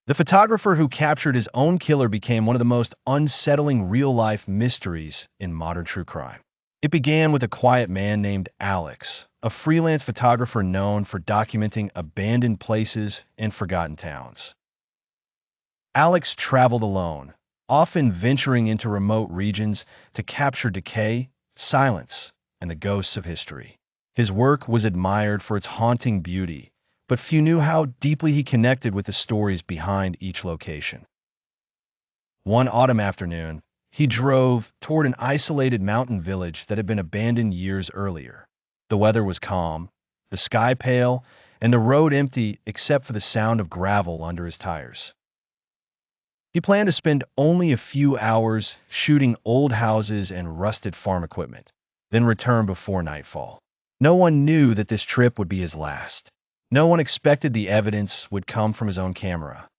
The photographer who captured his own killer became one of the most unsettling real-life mysteries in modern true crime. It began with a quiet man named Alex, a freelance photographer known for documenting abandoned places and forgotten towns. Alex traveled alone, often venturing into remote regions to capture decay, silence, and the ghosts of history. His work was admired for its haunting beauty, but few knew how deeply he connected with the stories behind each location. One autumn afternoon, he drove toward an isolated mountain village that had been abandoned years earlier. The weather was calm, the sky pale, and the road empty except for the sound of gravel under his tires. He planned to spend only a few hours shooting old houses and rusted farm equipment, then return before nightfall. No one knew that this trip would be his last. No one expected the evidence would come from his own camera.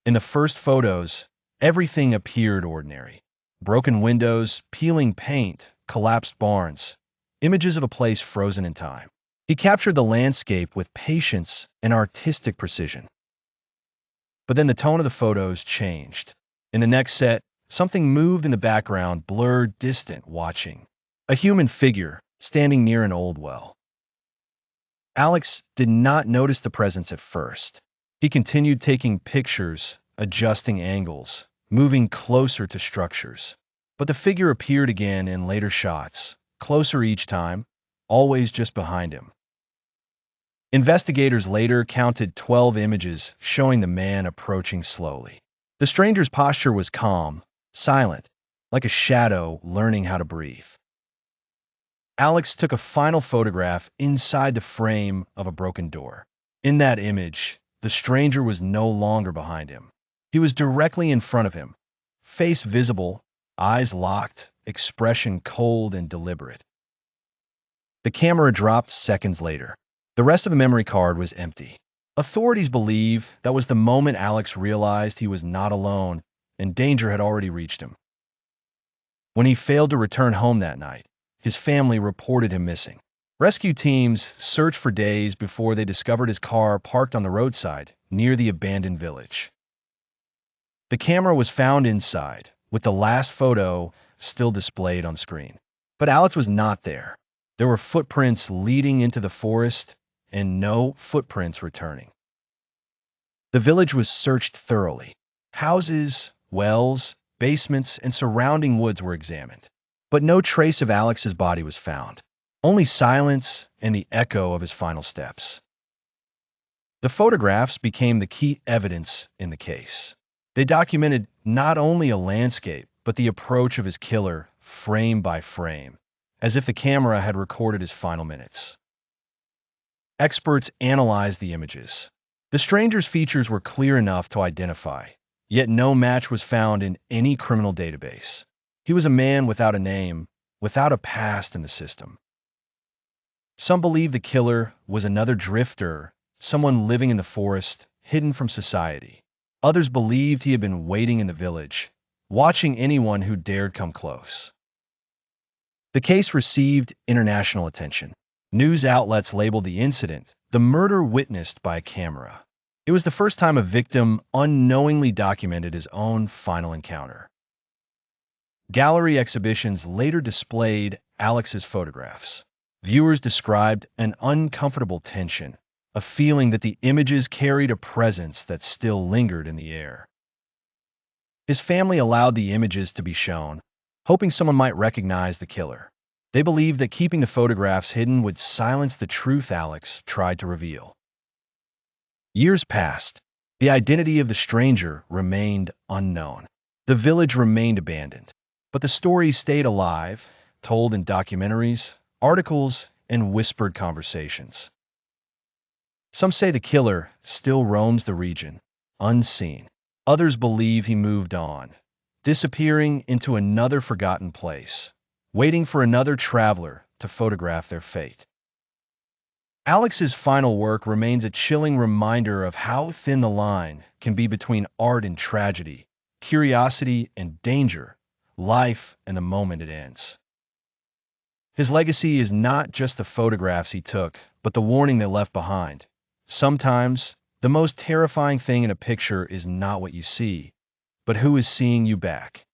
In the first photos, everything appeared ordinary. Broken windows, peeling paint, collapsed barns, images of a place frozen in time. He captured the landscape with patience and artistic precision. But then the tone of the photos changed. In the next set, something moved in the background, blurred, distant, watching. A human figure standing near an old well. Alex did not notice the presence at first. He continued taking pictures, adjusting angles, moving closer to structures. But the figure appeared again in later shots, closer each time, always just behind him. Investigators later counted 12 images showing the man approaching slowly. The stranger's posture was calm, silent, like a shadow learning how to breathe. Alex took a final photograph inside the frame of a broken door. In that image, the stranger was no longer behind him. He was directly in front of him, face visible, eyes locked, expression cold and deliberate. The camera dropped seconds later. The rest of the memory card was empty. Authorities believe that was the moment Alex realized he was not alone and danger had already reached him. When he failed to return home that night, his family reported him missing. Rescue teams searched for days before they discovered his car parked on the roadside near the abandoned village. The camera was found inside, with the last photo still displayed on screen. But Alex was not there. There were footprints leading into the forest and no footprints returning. The village was searched thoroughly. Houses, wells, basements, and surrounding woods were examined. But no trace of Alex's body was found. Only silence and the echo of his final steps. The photographs became the key evidence in the case. They documented not only a landscape, but the approach of his killer, frame by frame, as if the camera had recorded his final minutes. Experts analyzed the images. The stranger's features were clear enough to identify, yet no match was found in any criminal database. He was a man without a name, without a past in the system. Some believe the killer was another drifter, someone living in the forest, hidden from society. Others believed he had been waiting in the village, watching anyone who dared come close. The case received international attention. News outlets labeled the incident the murder witnessed by a camera. It was the first time a victim unknowingly documented his own final encounter. Gallery exhibitions later displayed Alex's photographs. Viewers described an uncomfortable tension, a feeling that the images carried a presence that still lingered in the air. His family allowed the images to be shown, hoping someone might recognize the killer. They believed that keeping the photographs hidden would silence the truth Alex tried to reveal. Years passed. The identity of the stranger remained unknown. The village remained abandoned. But the story stayed alive, told in documentaries, articles, and whispered conversations. Some say the killer still roams the region, unseen. Others believe he moved on, disappearing into another forgotten place, waiting for another traveler to photograph their fate. Alex's final work remains a chilling reminder of how thin the line can be between art and tragedy, curiosity and danger, life and the moment it ends. His legacy is not just the photographs he took, but the warning they left behind. Sometimes The most terrifying thing in a picture is not what you see, but who is seeing you back.